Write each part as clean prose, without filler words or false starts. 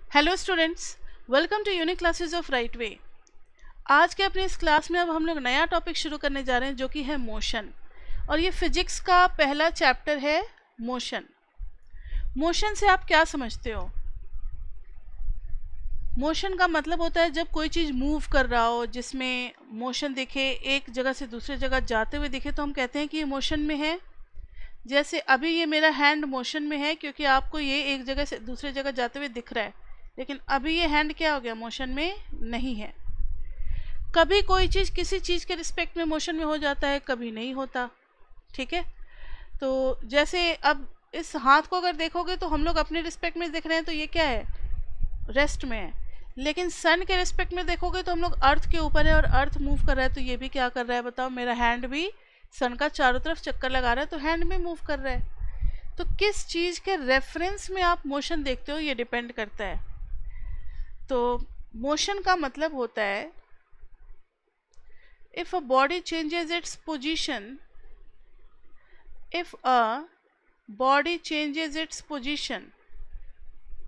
Hello students, welcome to unique classes of right way. आज के अपनी इस क्लास में अब हम लोग नया टॉपिक शुरू करने जा रहे हैं जो कि है मोशन। और ये फिजिक्स का पहला चैप्टर है मोशन। मोशन से आप क्या समझते हो? मोशन का मतलब होता है जब कोई चीज़ मूव कर रहा हो, जिसमें मोशन दिखे, एक जगह से दूसरी जगह जाते हुए दिखे, तो हम कहते हैं कि ये मोशन में है। जैसे अभी ये मेरा हैंड मोशन में है क्योंकि आपको ये एक जगह से दूसरी जगह जाते हुए दिख रहा है, लेकिन अभी ये हैंड क्या हो गया, मोशन में नहीं है। कभी कोई चीज़ किसी चीज़ के रिस्पेक्ट में मोशन में हो जाता है, कभी नहीं होता। ठीक है, तो जैसे अब इस हाथ को अगर देखोगे तो हम लोग अपने रिस्पेक्ट में देख रहे हैं तो ये क्या है, रेस्ट में है। लेकिन सन के रिस्पेक्ट में देखोगे तो हम लोग अर्थ के ऊपर है और अर्थ मूव कर रहा है, तो ये भी क्या कर रहा है बताओ, मेरा हैंड भी सन का चारों तरफ चक्कर लगा रहा है, तो हैंड में मूव कर रहा है। तो किस चीज़ के रेफरेंस में आप मोशन देखते हो ये डिपेंड करता है। तो मोशन का मतलब होता है if a body changes its position, if a body changes its position,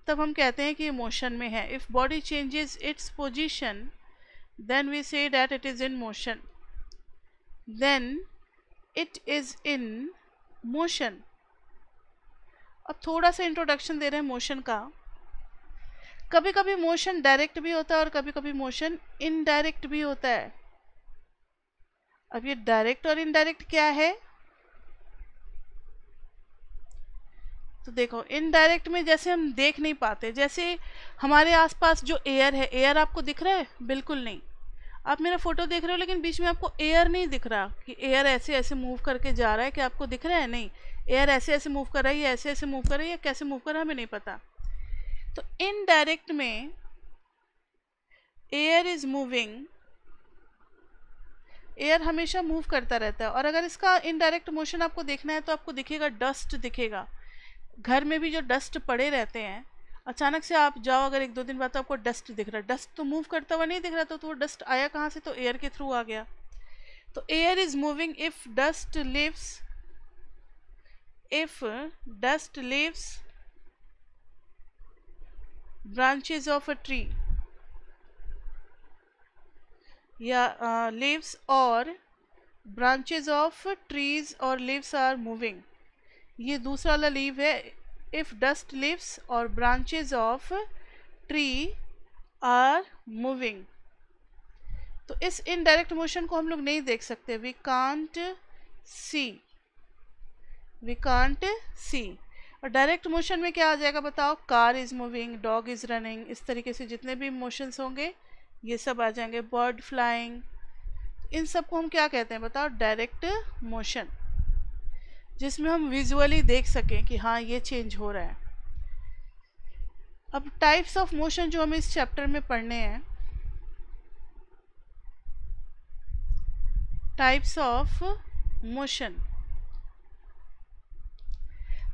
तब हम कहते हैं कि ये मोशन में है। If body changes its position then we say that it is in motion, then it is in motion. अब थोड़ा सा इंट्रोडक्शन दे रहे हैं मोशन का। कभी कभी मोशन डायरेक्ट भी होता है और कभी कभी मोशन इनडायरेक्ट भी होता है। अब ये डायरेक्ट और इनडायरेक्ट क्या है, तो देखो इनडायरेक्ट में जैसे हम देख नहीं पाते, जैसे हमारे आसपास जो एयर है, एयर आपको दिख रहा है? बिल्कुल नहीं। आप मेरा फोटो देख रहे हो लेकिन बीच में आपको एयर नहीं दिख रहा कि एयर ऐसे ऐसे मूव करके जा रहा है, कि आपको दिख रहा है? नहीं, एयर ऐसे ऐसे मूव कर रहा है, या ऐसे ऐसे मूव कर रहा है, या कैसे मूव कर रहा है हमें नहीं पता। तो इनडायरेक्ट में एयर इज मूविंग, एयर हमेशा मूव करता रहता है। और अगर इसका इनडायरेक्ट मोशन आपको देखना है तो आपको दिखेगा, डस्ट दिखेगा। घर में भी जो डस्ट पड़े रहते हैं, अचानक से आप जाओ अगर एक दो दिन बाद तो आपको डस्ट दिख रहा है। डस्ट तो मूव करता हुआ नहीं दिख रहा, तो वो डस्ट आया कहाँ से, तो एयर के थ्रू आ गया। तो air is moving if dust leaves, if dust leaves branches of a tree, या leaves or branches of trees or leaves are moving। ये दूसरा वाला लीव है, if dust leaves or branches of tree are moving। तो इस indirect motion को हम लोग नहीं देख सकते, we can't see, we can't see। और डायरेक्ट मोशन में क्या आ जाएगा बताओ, car is moving, dog is running, इस तरीके से जितने भी मोशंस होंगे ये सब आ जाएंगे, बर्ड फ्लाइंग, इन सब को हम क्या कहते हैं बताओ, डायरेक्ट मोशन, जिसमें हम विजुअली देख सकें कि हाँ ये चेंज हो रहा है। अब टाइप्स ऑफ मोशन जो हमें इस चैप्टर में पढ़ने हैं, types of motion,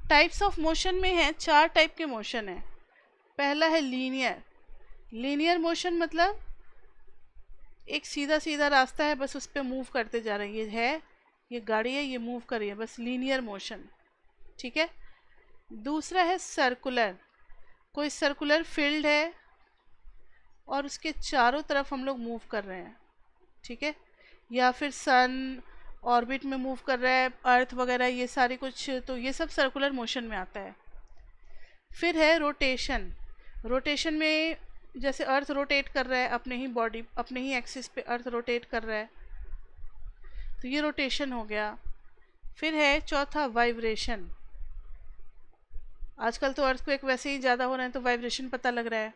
types of motion में है, चार टाइप के मोशन है। पहला है लीनियर। लीनियर मोशन मतलब एक सीधा सीधा रास्ता है, बस उस पर मूव करते जा रहे हैं, ये है, ये गाड़ी है, ये मूव कर रही है, बस लीनियर मोशन। ठीक है। दूसरा है सर्कुलर। कोई सर्कुलर फील्ड है और उसके चारों तरफ हम लोग मूव कर रहे हैं। ठीक है। या फिर सन ऑर्बिट में मूव कर रहा है, अर्थ वगैरह, ये सारी कुछ, तो ये सब सर्कुलर मोशन में आता है। फिर है रोटेशन। रोटेशन में जैसे अर्थ रोटेट कर रहा है अपने ही बॉडी, अपने ही एक्सिस पे अर्थ रोटेट कर रहा है, तो ये रोटेशन हो गया। फिर है चौथा वाइब्रेशन। आजकल तो अर्थक्वेक वैसे ही ज़्यादा हो रहे हैं तो वाइब्रेशन पता लग रहा है।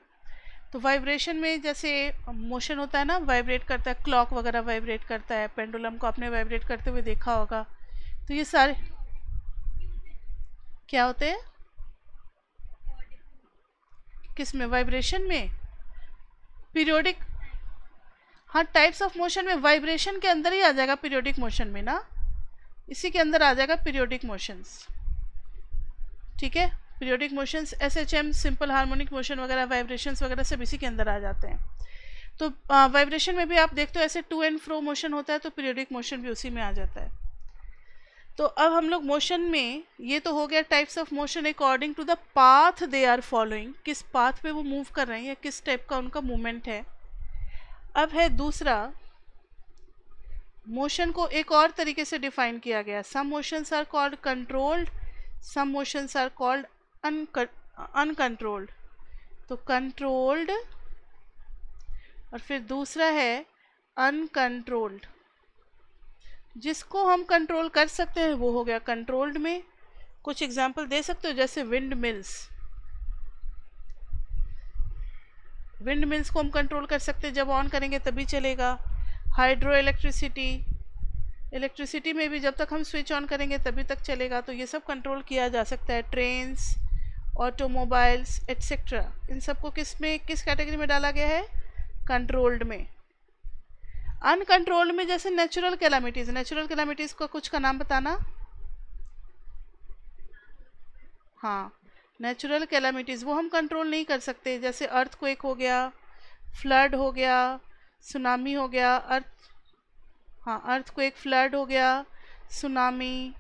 तो वाइब्रेशन में जैसे मोशन होता है ना, वाइब्रेट करता है, क्लॉक वगैरह वाइब्रेट करता है, पेंडुलम को आपने वाइब्रेट करते हुए देखा होगा। तो ये सारे क्या होते हैं, किस में, वाइब्रेशन में, पीरियोडिक। हाँ, टाइप्स ऑफ मोशन में वाइब्रेशन के अंदर ही आ जाएगा पीरियोडिक मोशन में ना, इसी के अंदर आ जाएगा पीरियोडिक मोशंस। ठीक है। Periodic motions, SHM, simple harmonic motion वगैरह, वाइब्रेशंस वगैरह सब इसी के अंदर आ जाते हैं। तो वाइब्रेशन में भी आप देखते हो ऐसे टू एंड फ्रो मोशन होता है, तो पीरियोडिक मोशन भी उसी में आ जाता है। तो अब हम लोग मोशन में, ये तो हो गया types of motion according to the path they are following, किस पाथ पे वो मूव कर रहे हैं या किस टाइप का उनका मूवमेंट है। अब है दूसरा, मोशन को एक और तरीके से डिफाइन किया गया, some motions are called controlled, some motions are called uncontrolled. तो कंट्रोल्ड और फिर दूसरा है अनकंट्रोल्ड। जिसको हम कंट्रोल कर सकते हैं वो हो गया कंट्रोल्ड में। कुछ एग्जांपल दे सकते हो, जैसे विंड मिल्स, विंड मिल्स को हम कंट्रोल कर सकते हैं, जब ऑन करेंगे तभी चलेगा। हाइड्रो इलेक्ट्रिसिटी, इलेक्ट्रिसिटी में भी जब तक हम स्विच ऑन करेंगे तभी तक चलेगा, तो ये सब कंट्रोल किया जा सकता है। ट्रेन्स, ऑटोमोबाइल्स एट्सेट्रा, इन सबको किस में, किस कैटेगरी में डाला गया है, कंट्रोल्ड में। अनकंट्रोल्ड में जैसे नेचुरल कैलामिटीज़, नेचुरल कैलामिटीज़ का कुछ का नाम बताना। हाँ, नेचुरल कैलामिटीज़ वो हम कंट्रोल नहीं कर सकते, जैसे अर्थक्वेक हो गया, फ्लड हो गया, सुनामी हो गया, अर्थक्वेक, फ्लड हो गया, सुनामी,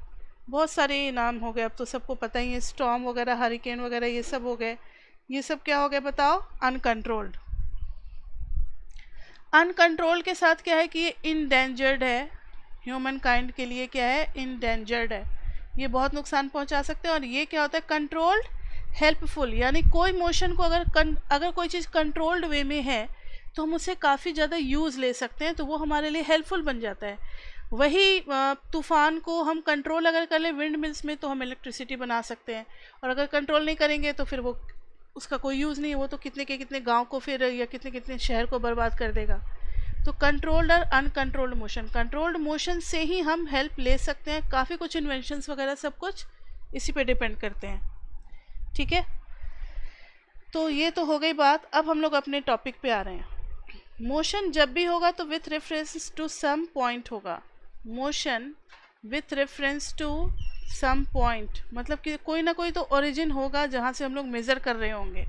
बहुत सारे नाम हो गए, अब तो सबको पता ही है, स्टॉर्म वगैरह, हरिकेन वगैरह, ये सब हो गए। ये सब क्या हो गए बताओ, अनकंट्रोल्ड। अनकंट्रोल के साथ क्या है कि ये इंडेंजर्ड है, ह्यूमन काइंड के लिए क्या है, इंडेंजर्ड है, ये बहुत नुकसान पहुंचा सकते हैं। और ये क्या होता है, कंट्रोल्ड हेल्पफुल, यानी कोई मोशन को अगर कोई चीज़ कंट्रोल्ड वे में है तो हम उससे काफ़ी ज़्यादा यूज़ ले सकते हैं, तो वो हमारे लिए हेल्पफुल बन जाता है। वही तूफ़ान को हम कंट्रोल अगर कर ले विंड मिल्स में, तो हम इलेक्ट्रिसिटी बना सकते हैं, और अगर कंट्रोल नहीं करेंगे तो फिर वो उसका कोई यूज़ नहीं है, वो तो कितने के कितने गांव को फिर या कितने कितने शहर को बर्बाद कर देगा। तो कंट्रोल्ड और अनकंट्रोल्ड मोशन, कंट्रोल्ड मोशन से ही हम हेल्प ले सकते हैं, काफ़ी कुछ इन्वेंशंस वगैरह सब कुछ इसी पे डिपेंड करते हैं। ठीक है, तो ये तो हो गई बात। अब हम लोग अपने टॉपिक पे आ रहे हैं। मोशन जब भी होगा तो with reference to some point होगा, motion with reference to some point, मतलब कि कोई ना कोई तो ओरिजिन होगा जहाँ से हम लोग मेज़र कर रहे होंगे।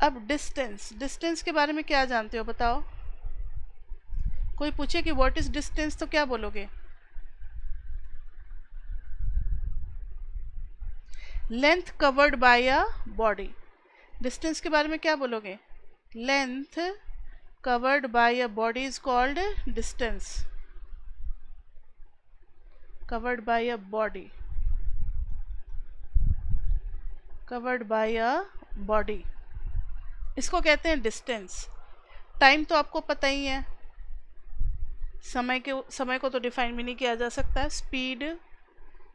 अब डिस्टेंस, डिस्टेंस के बारे में क्या जानते हो बताओ। कोई पूछे कि व्हाट इज डिस्टेंस तो क्या बोलोगे, length covered by a body. Distance के बारे में क्या बोलोगे, length covered by a body is called distance, covered by a body, covered by a body, इसको कहते हैं डिस्टेंस। टाइम तो आपको पता ही है, समय को तो डिफाइन भी नहीं किया जा सकता है। स्पीड,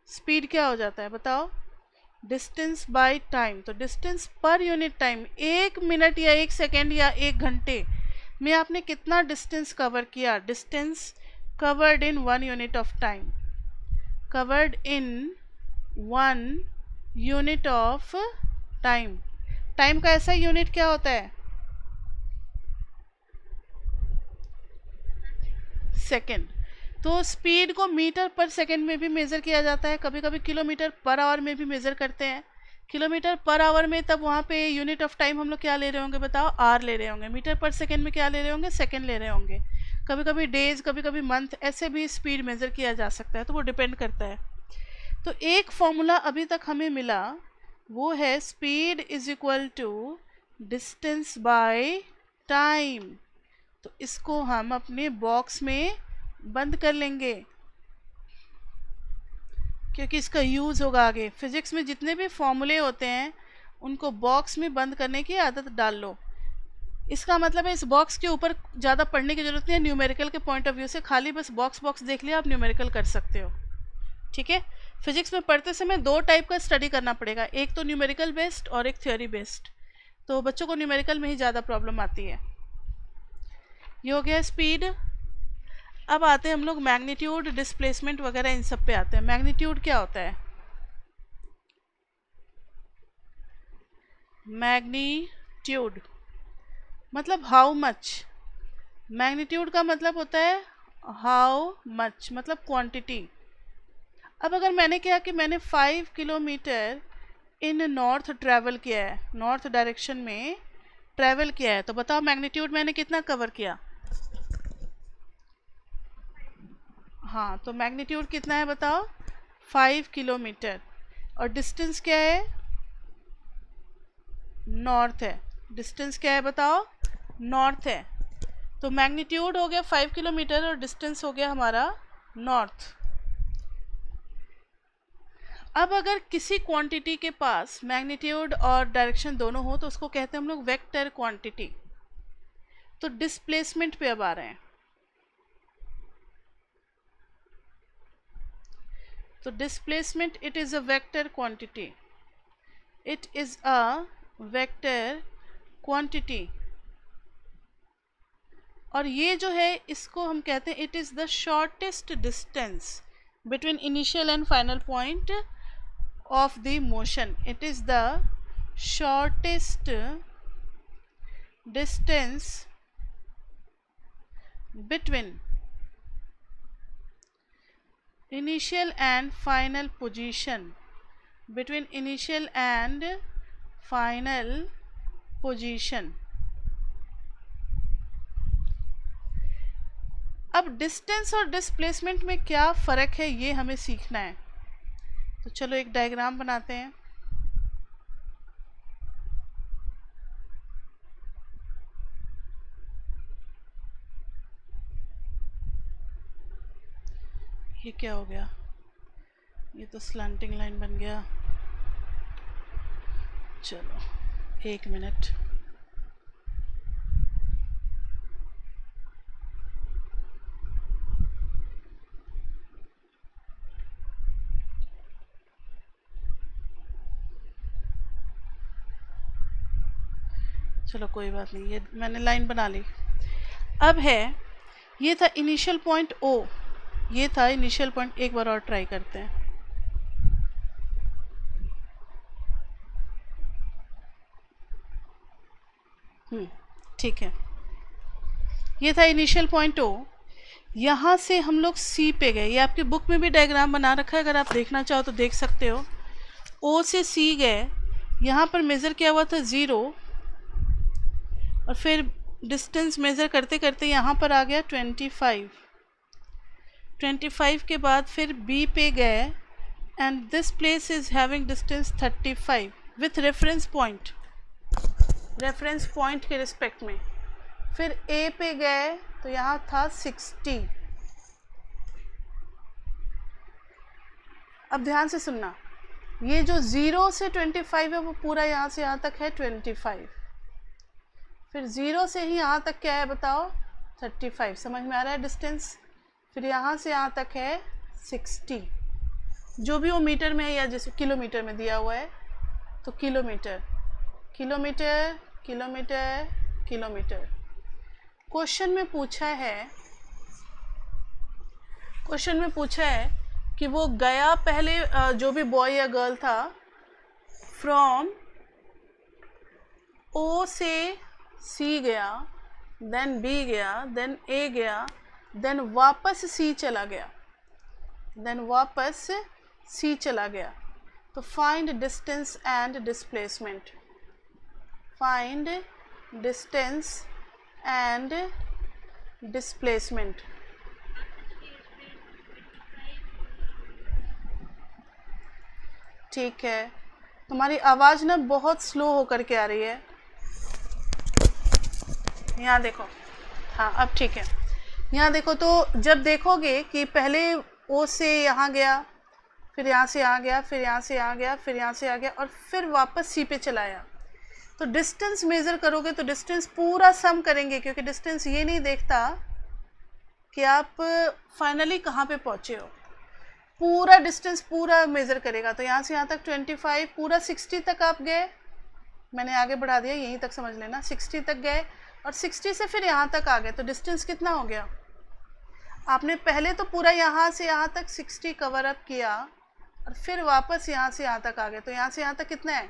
स्पीड क्या हो जाता है बताओ, डिस्टेंस बाय टाइम, तो distance per unit time, 1 minute या 1 सेकेंड या 1 घंटे में आपने कितना डिस्टेंस कवर किया, distance covered in 1 unit of time, covered in 1 unit of time। Time का ऐसा यूनिट क्या होता है, सेकेंड। तो स्पीड को मीटर पर सेकेंड में भी मेज़र किया जाता है, कभी कभी किलोमीटर पर आवर में भी मेज़र करते हैं। किलोमीटर पर आवर में तब वहाँ पे यूनिट ऑफ टाइम हम लोग क्या ले रहे होंगे बताओ, आर ले रहे होंगे। मीटर पर सेकेंड में क्या ले रहे होंगे, सेकेंड ले रहे होंगे। कभी कभी डेज, कभी कभी मंथ, ऐसे भी स्पीड मेज़र किया जा सकता है, तो वो डिपेंड करता है। तो एक फॉर्मूला अभी तक हमें मिला, वो है speed is equal to distance by time. तो इसको हम अपने बॉक्स में बंद कर लेंगे, क्योंकि इसका यूज़ होगा आगे। फिजिक्स में जितने भी फॉर्मूले होते हैं उनको बॉक्स में बंद करने की आदत डाल लो। इसका मतलब है इस बॉक्स के ऊपर ज़्यादा पढ़ने की ज़रूरत नहीं है, न्यूमेरिकल के पॉइंट ऑफ व्यू से खाली बस बॉक्स देख लिया, आप न्यूमेरिकल कर सकते हो। ठीक है, फिजिक्स में पढ़ते समय 2 टाइप का स्टडी करना पड़ेगा, एक तो न्यूमेरिकल बेस्ड और एक थ्योरी बेस्ड। तो बच्चों को न्यूमेरिकल में ही ज़्यादा प्रॉब्लम आती है। ये हो गया स्पीड। अब आते हैं हम लोग मैग्नीट्यूड, डिस्प्लेसमेंट वगैरह इन सब पे आते हैं। मैग्नीट्यूड क्या होता है, मैग्नीट्यूड मतलब हाउ मच, मैग्नीट्यूड का मतलब होता है हाउ मच, मतलब क्वांटिटी। अब अगर मैंने क्या कि मैंने 5 किलोमीटर इन नॉर्थ ट्रैवल किया है, नॉर्थ डायरेक्शन में ट्रैवल किया है, तो बताओ मैग्नीट्यूड मैंने कितना कवर किया। हाँ, तो मैग्नीट्यूड कितना है बताओ, 5 किलोमीटर। और डिस्टेंस क्या है, नॉर्थ है। डिस्टेंस क्या है बताओ, नॉर्थ है। तो मैग्नीट्यूड हो गया 5 किलोमीटर और डिस्टेंस हो गया हमारा नॉर्थ। अब अगर किसी क्वांटिटी के पास मैग्नीट्यूड और डायरेक्शन दोनों हो तो उसको कहते हैं हम लोग वेक्टर क्वांटिटी। तो डिस्प्लेसमेंट पे अब आ रहे हैं। तो displacement it is a vector quantity, it is a vector quantity. और ये जो है इसको हम कहते हैं it is the shortest distance between initial and final point of the motion. It is the shortest distance between initial and final position, between initial and final position. अब distance और डिस्प्लेसमेंट में क्या फ़र्क है ये हमें सीखना है। तो चलो एक डायग्राम बनाते हैं। ये क्या हो गया, ये तो स्लैंटिंग लाइन बन गया। चलो 1 मिनट। चलो कोई बात नहीं, ये मैंने लाइन बना ली। अब है, ये था इनिशियल पॉइंट ओ, ये था इनिशियल पॉइंट। एक बार और ट्राई करते हैं। ठीक है, ये था इनिशियल पॉइंट ओ। यहाँ से हम लोग सी पे गए। ये आपकी बुक में भी डायग्राम बना रखा है, अगर आप देखना चाहो तो देख सकते हो। ओ से सी गए, यहाँ पर मेज़र किया हुआ था 0 और फिर डिस्टेंस मेज़र करते करते यहाँ पर आ गया 25 के बाद फिर बी पे गए and this place is having distance 35 with reference point के रिस्पेक्ट में। फिर ए पे गए तो यहाँ था 60। अब ध्यान से सुनना, ये जो 0 से 25 है वो पूरा यहाँ से यहाँ तक है 25। फिर 0 से ही यहाँ तक क्या है बताओ, 35। समझ में आ रहा है डिस्टेंस। फिर यहाँ से यहाँ तक है 60, जो भी वो मीटर में है या जैसे किलोमीटर में दिया हुआ है तो kilometre kilometre kilometre kilometre. Question में पूछा है कि वो गया पहले, जो भी बॉय या गर्ल था, फ्रॉम ओ से सी गया, देन बी गया, देन ए गया, देन वापस सी चला गया। तो find distance and displacement. Find distance and displacement. ठीक है, तुम्हारी आवाज़ ना बहुत स्लो होकर के आ रही है। यहाँ देखो, हाँ अब ठीक है। यहाँ देखो, तो जब देखोगे कि पहले ओ से यहाँ गया, फिर यहाँ से यहाँ गया, फिर यहाँ से यहाँ गया, फिर यहाँ से आ गया और फिर वापस सी पे चलाया, तो डिस्टेंस मेज़र करोगे तो डिस्टेंस पूरा सम करेंगे, क्योंकि डिस्टेंस ये नहीं देखता कि आप फाइनली कहाँ पे पहुँचे हो। पूरा डिस्टेंस पूरा मेज़र करेगा। तो यहाँ से यहाँ तक 25, पूरा 60 तक आप गए। मैंने आगे बढ़ा दिया, यहीं तक समझ लेना। 60 तक गए और 60 से फिर यहाँ तक आ गए, तो डिस्टेंस कितना हो गया। आपने पहले तो पूरा यहाँ से यहाँ तक 60 कवर अप किया और फिर वापस यहाँ से यहाँ तक आ गए, तो यहाँ से यहाँ तक कितना है,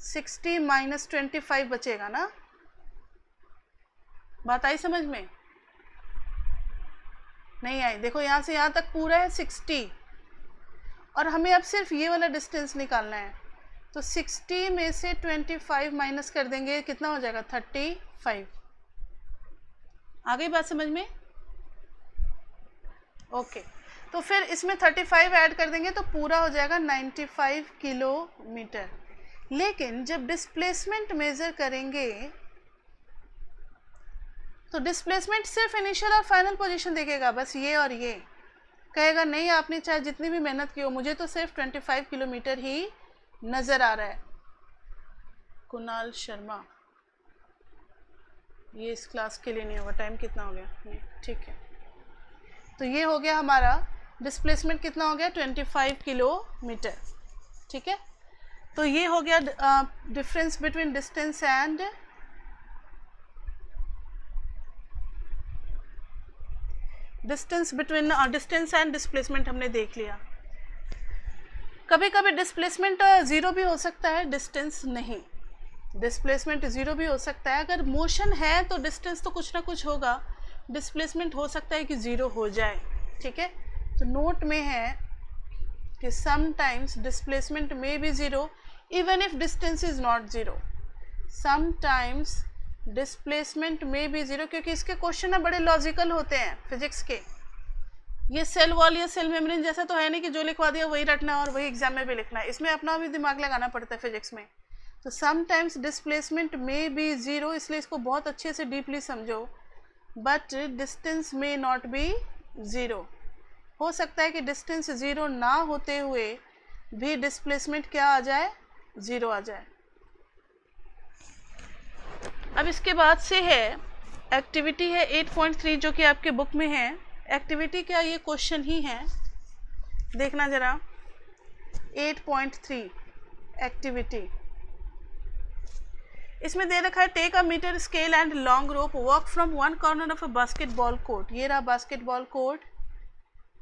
60 माइनस 25 बचेगा ना। बात आई समझ में? नहीं आई? देखो यहाँ से यहाँ तक पूरा है 60 और हमें अब सिर्फ ये वाला डिस्टेंस निकालना है। तो 60 में से 25 माइनस कर देंगे, कितना हो जाएगा, 35। आ गई बात समझ में? ओके, तो फिर इसमें 35 ऐड कर देंगे तो पूरा हो जाएगा 95 किलोमीटर। लेकिन जब डिस्प्लेसमेंट मेजर करेंगे तो डिस्प्लेसमेंट सिर्फ इनिशियल और फाइनल पोजीशन देखेगा, बस ये और ये। कहेगा नहीं आपने चाहे जितनी भी मेहनत की हो, मुझे तो सिर्फ 25 किलोमीटर ही नज़र आ रहा है। कुणाल शर्मा, ये इस क्लास के लिए नहीं होगा। टाइम कितना हो गया? नहीं, ठीक है। तो ये हो गया हमारा डिस्प्लेसमेंट, कितना हो गया? 25 किलोमीटर। ठीक है, तो ये हो गया difference between distance and distance and displacement हमने देख लिया। कभी कभी डिस्प्लेसमेंट ज़ीरो भी हो सकता है, डिस्टेंस नहीं। डिस्प्लेसमेंट ज़ीरो भी हो सकता है, अगर मोशन है तो डिस्टेंस तो कुछ ना कुछ होगा, डिस्प्लेसमेंट हो सकता है कि ज़ीरो हो जाए। ठीक है, तो नोट में है कि sometimes displacement may be zero even if distance is not zero. Sometimes displacement may be zero, क्योंकि इसके क्वेश्चन ना बड़े लॉजिकल होते हैं फिजिक्स के। ये सेल वॉल या सेल मेम्ब्रेन जैसा तो है नहीं कि जो लिखवा दिया वही रटना और वही एग्जाम में भी लिखना है, इसमें अपना भी दिमाग लगाना पड़ता है फिजिक्स में। तो sometimes displacement may be zero, इसलिए इसको बहुत अच्छे से डीपली समझो। बट डिस्टेंस में नॉट बी ज़ीरो। हो सकता है कि डिस्टेंस ज़ीरो ना होते हुए भी डिस्प्लेसमेंट क्या आ जाए? ज़ीरो आ जाए। अब इसके बाद से है एक्टिविटी है 8.3 जो कि आपके बुक में है। एक्टिविटी क्या, ये क्वेश्चन ही है, देखना ज़रा। 8.3 एक्टिविटी, इसमें दे रखा है take a metre scale and long rope, walk from one corner of a basketball court. ये रहा बास्केटबॉल कोर्ट,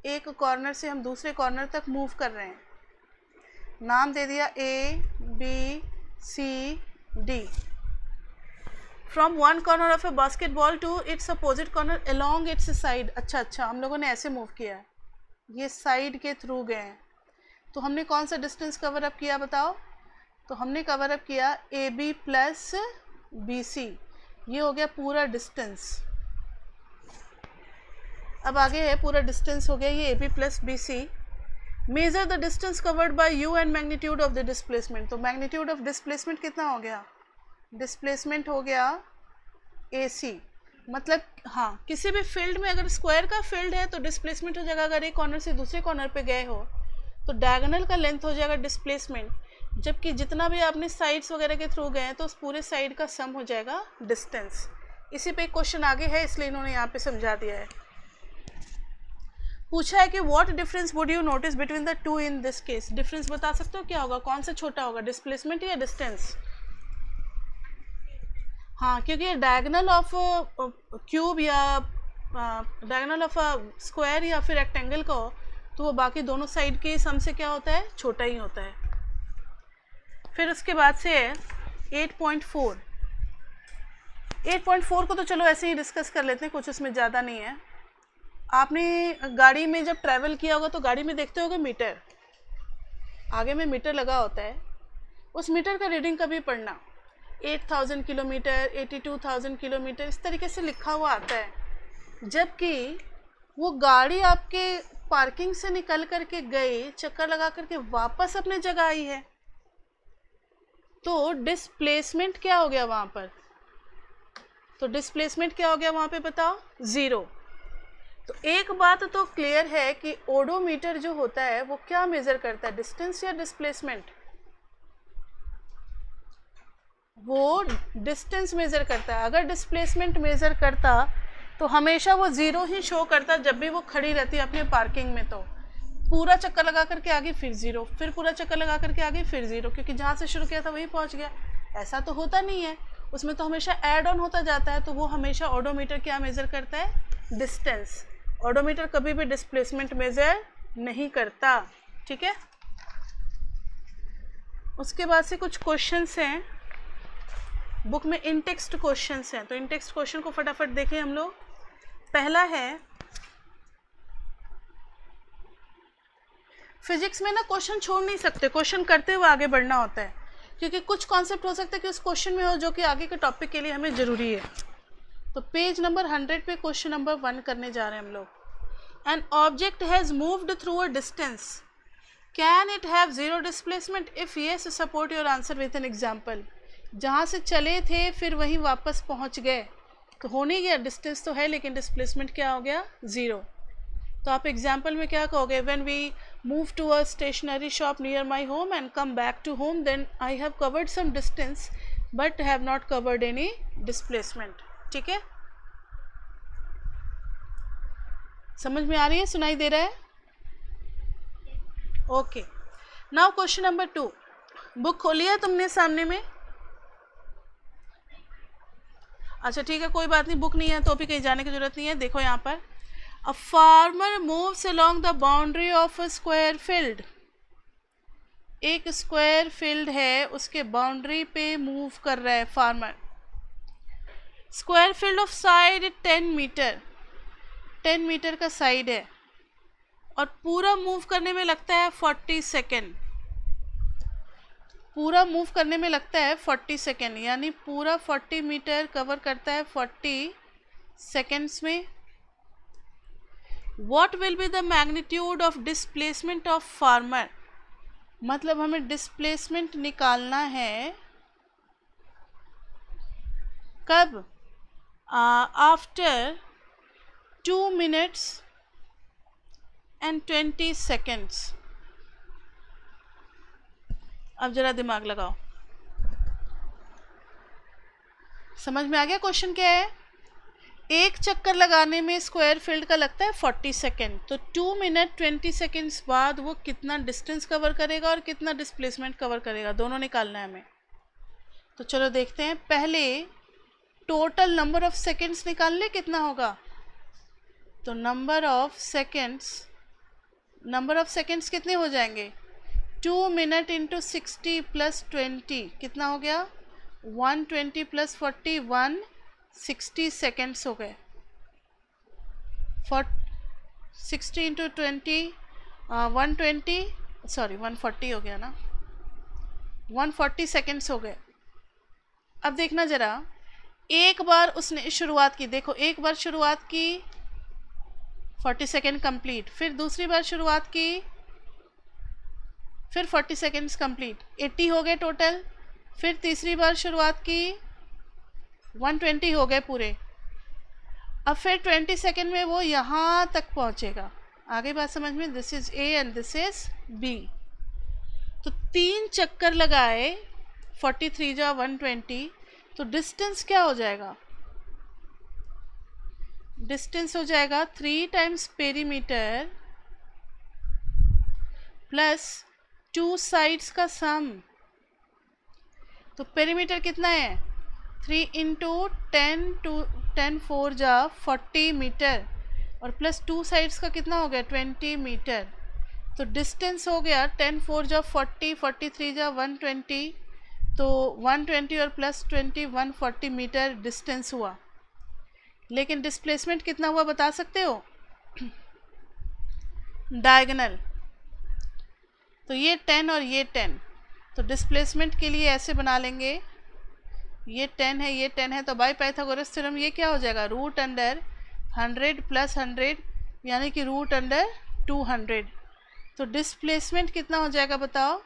एक कॉर्नर से हम दूसरे कॉर्नर तक मूव कर रहे हैं। नाम दे दिया A B C D। From one corner of a basketball to its opposite corner along its side. अच्छा, हम लोगों ने ऐसे मूव किया है, ये साइड के थ्रू गए हैं। तो हमने कौन सा डिस्टेंस कवर अप किया बताओ? तो हमने कवर अप किया AB प्लस BC, ये हो गया पूरा डिस्टेंस। अब आगे है पूरा डिस्टेंस हो गया ये AB plus BC। Measure the distance covered by you and magnitude of the displacement. तो मैग्नीट्यूड ऑफ डिस्प्लेसमेंट कितना हो गया? डिस्प्लेसमेंट हो गया AC। मतलब हाँ, किसी भी फील्ड में अगर स्क्वायर का फील्ड है तो डिस्प्लेसमेंट हो जाएगा, अगर एक कॉर्नर से दूसरे कॉर्नर पे गए हो तो डायगोनल का लेंथ हो जाएगा डिस्प्लेसमेंट, जबकि जितना भी आपने साइड्स वगैरह के थ्रू गए हैं तो उस पूरे साइड का सम हो जाएगा डिस्टेंस। इसी पे एक क्वेश्चन आगे है, इसलिए इन्होंने यहाँ पे समझा दिया है। पूछा है कि what difference would you notice between the two in this case. Difference बता सकते हो क्या होगा, कौन सा छोटा होगा, डिस्प्लेसमेंट या डिस्टेंस? हाँ, क्योंकि ये डायगोनल ऑफ क्यूब या डायगोनल ऑफ स्क्वायर या फिर रेक्टेंगल का हो तो वो बाकी दोनों साइड के सम से क्या होता है? छोटा ही होता है। फिर उसके बाद से है 8.4। 8.4 को तो चलो ऐसे ही डिस्कस कर लेते हैं, कुछ उसमें ज़्यादा नहीं है। आपने गाड़ी में जब ट्रैवल किया होगा तो गाड़ी में देखते होगे मीटर, आगे में मीटर लगा होता है, उस मीटर का रीडिंग कभी पढ़ना। 8000 किलोमीटर, 82,000 किलोमीटर, इस तरीके से लिखा हुआ आता है, जबकि वो गाड़ी आपके पार्किंग से निकल करके गई, चक्कर लगा करके वापस अपने जगह आई है, तो डिस्प्लेसमेंट क्या हो गया वहाँ पर? तो डिस्प्लेसमेंट क्या हो गया वहाँ पे बताओ? ज़ीरो। तो एक बात तो क्लियर है कि ओडोमीटर जो होता है वो क्या मेज़र करता है, डिस्टेंस या डिस्प्लेसमेंट? वो डिस्टेंस मेज़र करता है। अगर डिस्प्लेसमेंट मेज़र करता तो हमेशा वो ज़ीरो ही शो करता जब भी वो खड़ी रहती है अपने पार्किंग में। तो पूरा चक्कर लगा करके आगे फिर ज़ीरो, फिर पूरा चक्कर लगा करके आगे फिर ज़ीरो, क्योंकि जहाँ से शुरू किया था वहीं पहुँच गया। ऐसा तो होता नहीं है, उसमें तो हमेशा ऐड ऑन होता जाता है। तो वो हमेशा ओडोमीटर क्या मेज़र करता है? डिस्टेंस। ओडोमीटर कभी भी डिस्प्लेसमेंट मेज़र नहीं करता। ठीक है, उसके बाद से कुछ क्वेश्चंस हैं बुक में, इन टेक्स्ट क्वेश्चंस हैं, तो इन टेक्स्ट क्वेश्चन को फटाफट देखें हम लोग। पहला है, फिजिक्स में ना क्वेश्चन छोड़ नहीं सकते, क्वेश्चन करते हुए आगे बढ़ना होता है, क्योंकि कुछ कॉन्सेप्ट हो सकता है कि उस क्वेश्चन में हो जो कि आगे के टॉपिक के लिए हमें ज़रूरी है। तो पेज नंबर 100 पे क्वेश्चन नंबर 1 करने जा रहे हैं हम लोग। An object has moved through a distance. Can it have zero displacement? If yes, support your answer with an example. जहाँ से चले थे फिर वहीं वापस पहुँच गए तो हो नहीं गया, डिस्टेंस तो है लेकिन डिस्प्लेसमेंट क्या हो गया, ज़ीरो. तो आप एग्जाम्पल में क्या कहोगे, when we move to a stationery shop near my home and come back to home then I have covered some distance but have not covered any displacement. ठीक है, समझ में आ रही है, सुनाई दे रहा है? Okay, now question number 2. Book खोली है तुमने सामने में? अच्छा ठीक है, कोई बात नहीं, बुक नहीं है तो भी कहीं जाने की जरूरत नहीं है. देखो यहाँ पर, a farmer moves along the boundary of a square field. एक स्क्वायर फील्ड है, उसके बाउंड्री पे मूव कर रहा है farmer. Square field of side 10 metre, 10 metre का साइड है और पूरा मूव करने में लगता है 40 सेकेंड. पूरा मूव करने में लगता है 40 सेकेंड, यानी पूरा 40 मीटर कवर करता है 40 सेकेंड्स में. What will be the magnitude of displacement of farmer? मतलब हमें डिस्प्लेसमेंट निकालना है कब? After 2 minutes and 20 seconds. अब जरा दिमाग लगाओ, समझ में आ गया क्वेश्चन क्या है? एक चक्कर लगाने में स्क्वायर फील्ड का लगता है 40 सेकेंड, तो 2 मिनट 20 सेकेंड्स बाद वो कितना डिस्टेंस कवर करेगा और कितना डिस्प्लेसमेंट कवर करेगा, दोनों निकालना है हमें. तो चलो देखते हैं. पहले टोटल नंबर ऑफ सेकेंड्स निकाल ले, कितना होगा? तो नंबर ऑफ सेकेंड्स कितने हो जाएंगे? 2 मिनट इंटू 60 प्लस 20 कितना हो गया? 120 प्लस 40 160 सेकेंड्स हो गए. 60 इंटू 20 140 हो गया ना, 140 सेकेंड्स हो गए. अब देखना ज़रा, एक बार उसने शुरुआत की, देखो एक बार शुरुआत की 40 सेकेंड कंप्लीट, फिर दूसरी बार शुरुआत की फिर 40 सेकेंड्स कंप्लीट, 80 हो गए टोटल. फिर तीसरी बार शुरुआत की 120 हो गए पूरे. अब फिर 20 सेकेंड में वो यहाँ तक पहुँचेगा. आगे बात समझ में? This is A and this is B. तो 3 चक्कर लगाए, 43 जा 120, तो डिस्टेंस क्या हो जाएगा? डिस्टेंस हो जाएगा 3 टाइम्स पेरीमीटर प्लस 2 साइड्स का सम. तो पेरीमीटर कितना है? 3 इंटू 10 4 जा 40 मीटर और प्लस 2 साइड्स का कितना हो गया? 20 मीटर. तो डिस्टेंस हो गया 10 4 जा 40, 43 जा 120, तो 120 और प्लस 20 140 मीटर डिस्टेंस हुआ. लेकिन डिस्प्लेसमेंट कितना हुआ बता सकते हो? डायगोनल. तो ये 10 और ये 10, तो डिस्प्लेसमेंट के लिए ऐसे बना लेंगे, ये 10 है ये 10 है, तो बाय पाइथागोरस थ्योरम ये क्या हो जाएगा? रूट अंडर 100 प्लस 100 यानी कि रूट अंडर 200. तो डिस्प्लेसमेंट कितना हो जाएगा बताओ?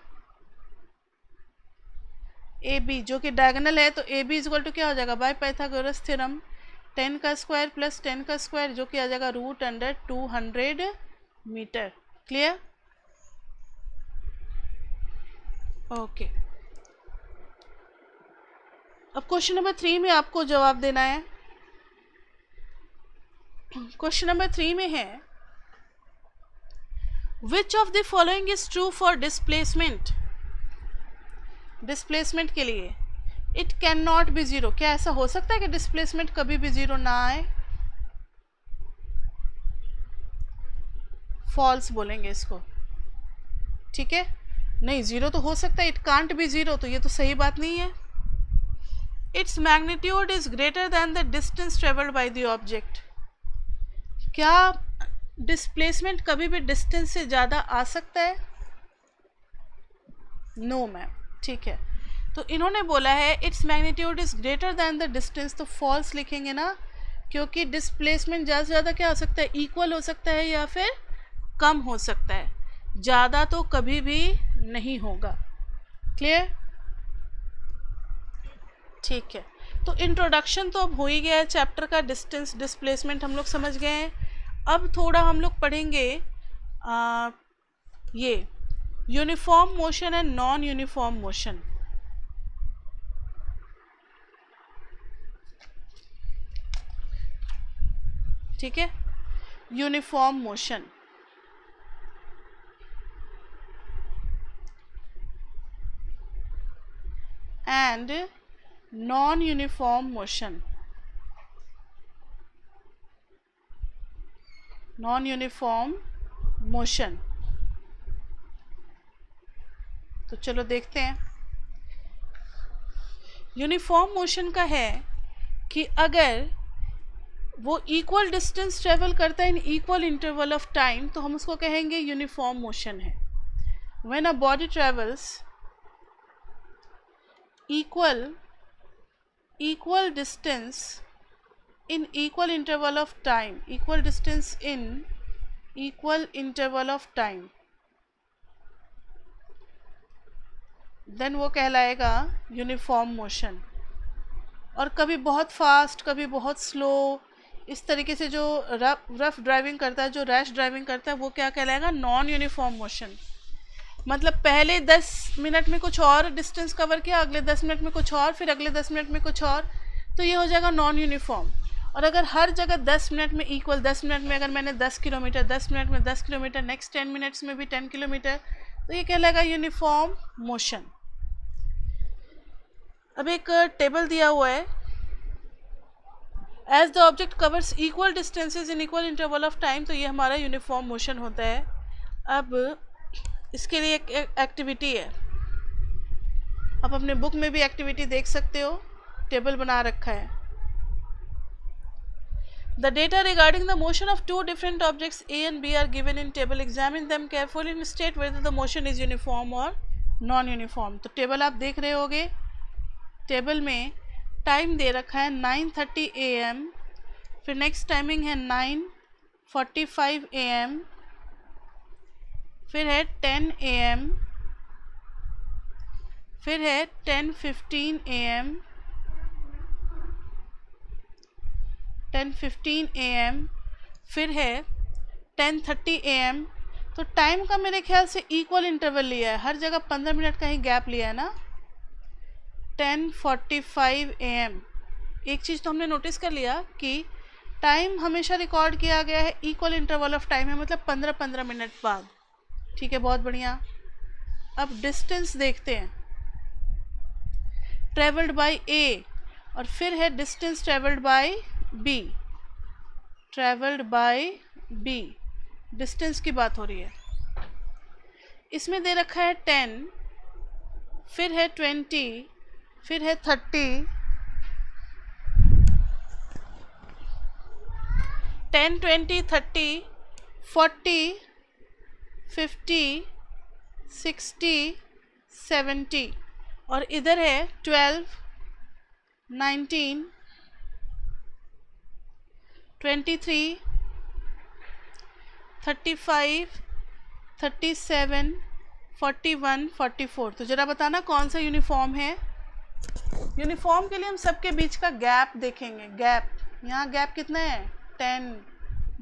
ए बी, जो कि डायगोनल है, तो A B is equal to क्या हो जाएगा? बाय पाइथागोरस थ्योरम 10 का स्क्वायर प्लस 10 का स्क्वायर, जो कि आ जाएगा root under 200 metre. Clear? Okay. अब क्वेश्चन नंबर 3 में आपको जवाब देना है. क्वेश्चन नंबर 3 में है, which of the following is true for displacement? Displacement के लिए it can not be zero. क्या ऐसा हो सकता है कि डिस्प्लेसमेंट कभी भी जीरो ना आए? फॉल्स बोलेंगे इसको. ठीक है, नहीं जीरो तो हो सकता है, इट कांट बी जीरो, तो ये तो सही बात नहीं है. Its magnitude is greater than the distance travelled by the object. क्या डिस्प्लेसमेंट कभी भी डिस्टेंस से ज़्यादा आ सकता है? No ma'am. ठीक है, तो इन्होंने बोला है its magnitude is greater than the distance, तो फॉल्स लिखेंगे ना. क्योंकि डिस्प्लेसमेंट ज़्यादा से ज़्यादा क्या हो सकता है, इक्वल हो सकता है या फिर कम हो सकता है, ज़्यादा तो कभी भी नहीं होगा। क्लियर? ठीक है, तो इंट्रोडक्शन तो अब हो ही गया है चैप्टर का, डिस्टेंस डिस्प्लेसमेंट हम लोग समझ गए हैं। अब थोड़ा हम लोग पढ़ेंगे ये uniform motion and non uniform motion. ठीक है, uniform motion and non uniform motion. Non uniform motion, तो चलो देखते हैं। यूनिफॉर्म मोशन का है कि अगर वो इक्वल डिस्टेंस ट्रेवल करता है इन इक्वल इंटरवल ऑफ टाइम तो हम उसको कहेंगे यूनिफॉर्म मोशन है। When a body travels equal distance in equal interval of time, equal distance in equal interval of time, then वो कहलाएगा यूनिफॉर्म मोशन। और कभी बहुत फास्ट कभी बहुत स्लो, इस तरीके से जो रफ ड्राइविंग करता है, जो रैश ड्राइविंग करता है, वो क्या कहलाएगा, नॉन यूनिफॉर्म मोशन। मतलब पहले 10 मिनट में कुछ और डिस्टेंस कवर किया, अगले 10 मिनट में कुछ और, फिर अगले 10 मिनट में कुछ और, तो ये हो जाएगा नॉन यूनिफॉर्म। और अगर हर जगह 10 मिनट में इक्वल, 10 मिनट में अगर मैंने 10 किलोमीटर, 10 मिनट में 10 किलोमीटर, नेक्स्ट 10 मिनट्स में भी 10 किलोमीटर, तो ये कहलाएगा यूनिफॉर्म मोशन। अब एक टेबल दिया हुआ है, as the object covers equal distances in equal interval of time, तो ये हमारा यूनिफॉर्म मोशन होता है। अब इसके लिए एक एक्टिविटी है, आप अपने बुक में भी एक्टिविटी देख सकते हो, टेबल बना रखा है। The data regarding the motion of two different objects A and B are given in table, examine them carefully and state whether the motion is uniform और नॉन यूनिफॉर्म। तो टेबल आप देख रहे होगे, टेबल में टाइम दे रखा है 9:30 AM, फिर नेक्स्ट टाइमिंग है 9:45 AM, फिर है 10 AM, फिर है 10:15 AM, 10:15 AM, फिर है 10:30 AM। तो टाइम का मेरे ख्याल से इक्वल इंटरवल लिया है, हर जगह 15 मिनट का ही गैप लिया है ना। 10:45 AM, एक चीज़ तो हमने नोटिस कर लिया कि टाइम हमेशा रिकॉर्ड किया गया है, इक्वल इंटरवल ऑफ टाइम है, मतलब 15-15 मिनट बाद। ठीक है, बहुत बढ़िया। अब डिस्टेंस देखते हैं, ट्रेवल्ड बाय ए, और फिर है distance travelled by B, travelled by B, distance की बात हो रही है। इसमें दे रखा है 10, फिर है 20, फिर है 30, 10, 20, 30, 40, 50, 60, 70, और इधर है 12, 19, 23, 35, 37, 41, 44। तो ज़रा बताना कौन सा यूनिफॉर्म है। यूनिफॉर्म के लिए हम सबके बीच का गैप देखेंगे। गैप, यहाँ गैप कितना है, 10,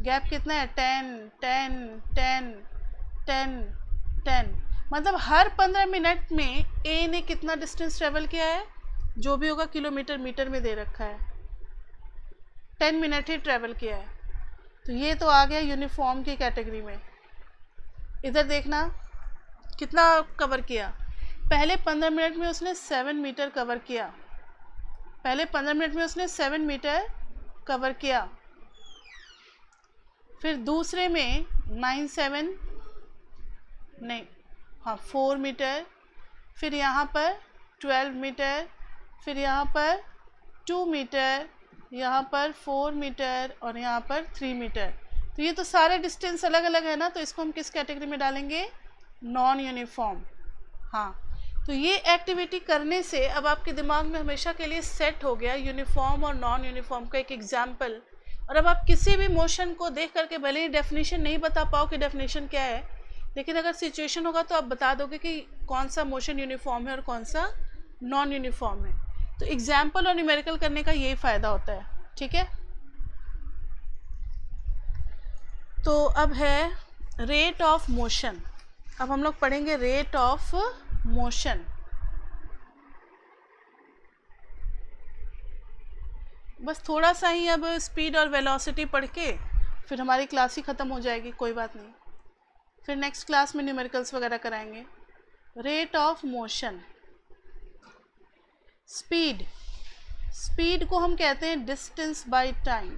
गैप कितना है, 10, 10, 10, 10, 10, मतलब हर 15 मिनट में ए ने कितना डिस्टेंस ट्रेवल किया है, जो भी होगा किलोमीटर मीटर में दे रखा है, 10 मिनट ही ट्रेवल किया है। तो ये तो आ गया यूनिफॉर्म की कैटेगरी में। इधर देखना कितना कवर किया, पहले 15 मिनट में उसने 7 मीटर कवर किया, पहले 15 मिनट में उसने 7 मीटर कवर किया, फिर दूसरे में 4 मीटर, फिर यहाँ पर 12 मीटर, फिर यहाँ पर 2 मीटर, यहाँ पर 4 मीटर और यहाँ पर 3 मीटर। तो ये तो सारे डिस्टेंस अलग अलग है ना, तो इसको हम किस कैटेगरी में डालेंगे, नॉन यूनिफॉर्म। हाँ, तो ये एक्टिविटी करने से अब आपके दिमाग में हमेशा के लिए सेट हो गया यूनिफॉर्म और नॉन यूनिफॉर्म का एक एग्जाम्पल और अब आप किसी भी मोशन को देख करके भले ही डेफिनेशन नहीं बता पाओ कि डेफिनेशन क्या है, लेकिन अगर सिचुएशन होगा तो आप बता दोगे कि कौन सा मोशन यूनिफॉर्म है और कौन सा नॉन यूनिफॉर्म है। तो एग्जाम्पल और न्यूमेरिकल करने का यही फ़ायदा होता है, ठीक है। तो अब है रेट ऑफ मोशन। अब हम लोग पढ़ेंगे रेट ऑफ मोशन। बस थोड़ा सा ही अब स्पीड और वेलोसिटी पढ़ के फिर हमारी क्लास ही ख़त्म हो जाएगी, कोई बात नहीं। फिर नेक्स्ट क्लास में न्यूमेरिकल्स वगैरह कराएंगे। Rate of motion. Speed, speed को हम कहते हैं डिस्टेंस बाय टाइम।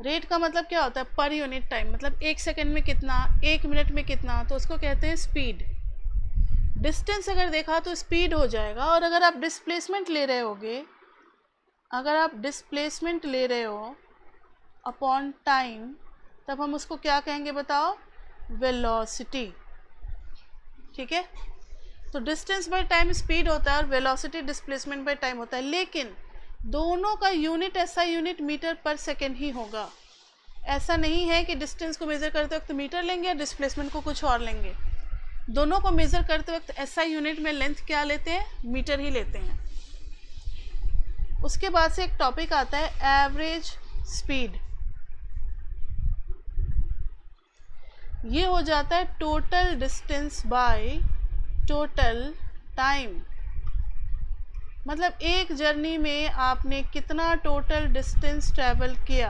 रेट का मतलब क्या होता है? पर यूनिट टाइम, मतलब 1 सेकेंड में कितना, 1 मिनट में कितना, तो उसको कहते हैं स्पीड। डिस्टेंस अगर देखा तो स्पीड हो जाएगा। और अगर आप डिस्प्लेसमेंट ले रहे होगे, अगर आप डिस्प्लेसमेंट ले रहे हो अपॉन टाइम, तब हम उसको क्या कहेंगे बताओ? वेलोसिटी, ठीक है। तो डिस्टेंस बाय टाइम स्पीड होता है और वेलोसिटी डिस्प्लेसमेंट बाय टाइम होता है, लेकिन दोनों का यूनिट ऐसा यूनिट मीटर पर सेकेंड ही होगा। ऐसा नहीं है कि डिस्टेंस को मेज़र करते वक्त मीटर लेंगे और डिस्प्लेसमेंट को कुछ और लेंगे। दोनों को मेज़र करते वक्त ऐसा यूनिट में लेंथ क्या लेते हैं? मीटर ही लेते हैं। उसके बाद से एक टॉपिक आता है एवरेज स्पीड। ये हो जाता है total distance by total time. मतलब एक जर्नी में आपने कितना टोटल डिस्टेंस ट्रैवल किया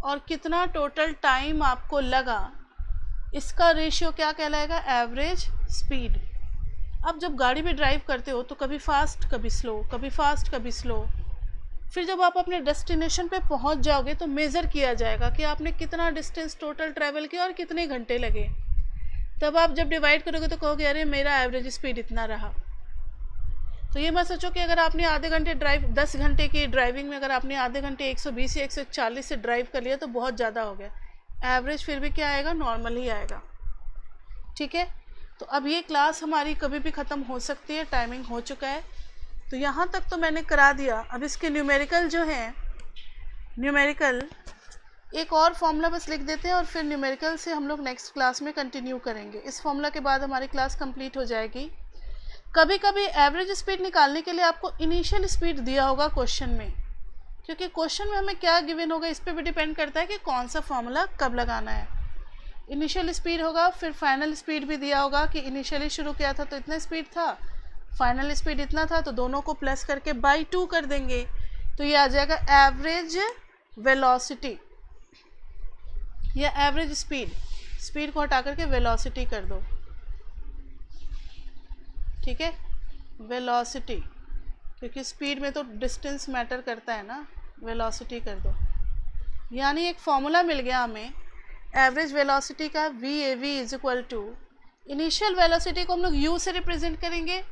और कितना टोटल टाइम आपको लगा, इसका रेशियो क्या कहलाएगा? Average speed. अब जब गाड़ी में ड्राइव करते हो तो कभी फास्ट कभी स्लो, कभी फास्ट कभी स्लो। फिर जब आप अपने डेस्टिनेशन पे पहुंच जाओगे तो मेज़र किया जाएगा कि आपने कितना डिस्टेंस टोटल ट्रैवल किया और कितने घंटे लगे। तब आप जब डिवाइड करोगे तो कहोगे अरे मेरा एवरेज स्पीड इतना रहा। तो ये मत सोचो कि अगर आपने आधे घंटे ड्राइव, 10 घंटे की ड्राइविंग में अगर आपने आधे घंटे 120 या 140 से ड्राइव कर लिया तो बहुत ज़्यादा हो गया। एवरेज फिर भी क्या आएगा? नॉर्मल ही आएगा, ठीक है। तो अब ये क्लास हमारी कभी भी ख़त्म हो सकती है, टाइमिंग हो चुका है। तो यहाँ तक तो मैंने करा दिया। अब इसके न्यूमेरिकल जो हैं, न्यूमेरिकल एक और फॉर्मूला बस लिख देते हैं और फिर न्यूमेरिकल से हम लोग नेक्स्ट क्लास में कंटिन्यू करेंगे। इस फॉर्मूला के बाद हमारी क्लास कंप्लीट हो जाएगी। कभी कभी एवरेज स्पीड निकालने के लिए आपको इनिशियल स्पीड दिया होगा क्वेश्चन में, क्योंकि क्वेश्चन में हमें क्या गिवन होगा इस पर भी डिपेंड करता है कि कौन सा फॉर्मूला कब लगाना है। इनिशियल स्पीड होगा, फिर फाइनल स्पीड भी दिया होगा कि इनिशियली शुरू किया था तो इतना स्पीड था, फाइनल स्पीड इतना था, तो दोनों को प्लस करके बाई 2 कर देंगे तो ये आ जाएगा एवरेज वेलोसिटी या एवरेज स्पीड। स्पीड को हटा करके वेलोसिटी कर दो, ठीक है, वेलोसिटी, क्योंकि स्पीड में तो डिस्टेंस मैटर करता है ना, वेलोसिटी कर दो। यानी एक फॉर्मूला मिल गया हमें एवरेज वेलोसिटी का, VAV is equal to, initial velocity को हम लोग U से रिप्रेजेंट करेंगे।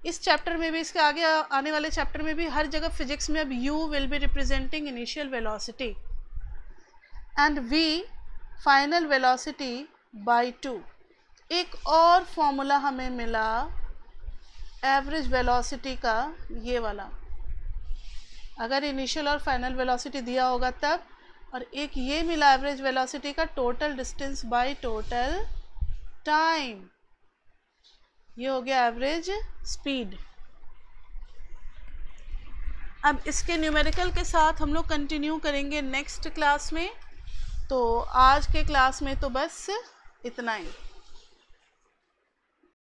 इस चैप्टर में भी, इसके आगे आने वाले चैप्टर में भी, हर जगह फिजिक्स में अब U will be representing initial velocity and V final velocity by 2। एक और फॉर्मूला हमें मिला एवरेज वेलोसिटी का, ये वाला, अगर इनिशियल और फाइनल वेलोसिटी दिया होगा तब, और एक ये मिला एवरेज वेलोसिटी का total distance by total time, ये हो गया एवरेज स्पीड। अब इसके न्यूमेरिकल के साथ हम लोग कंटिन्यू करेंगे नेक्स्ट क्लास में। तो आज के क्लास में तो बस इतना ही।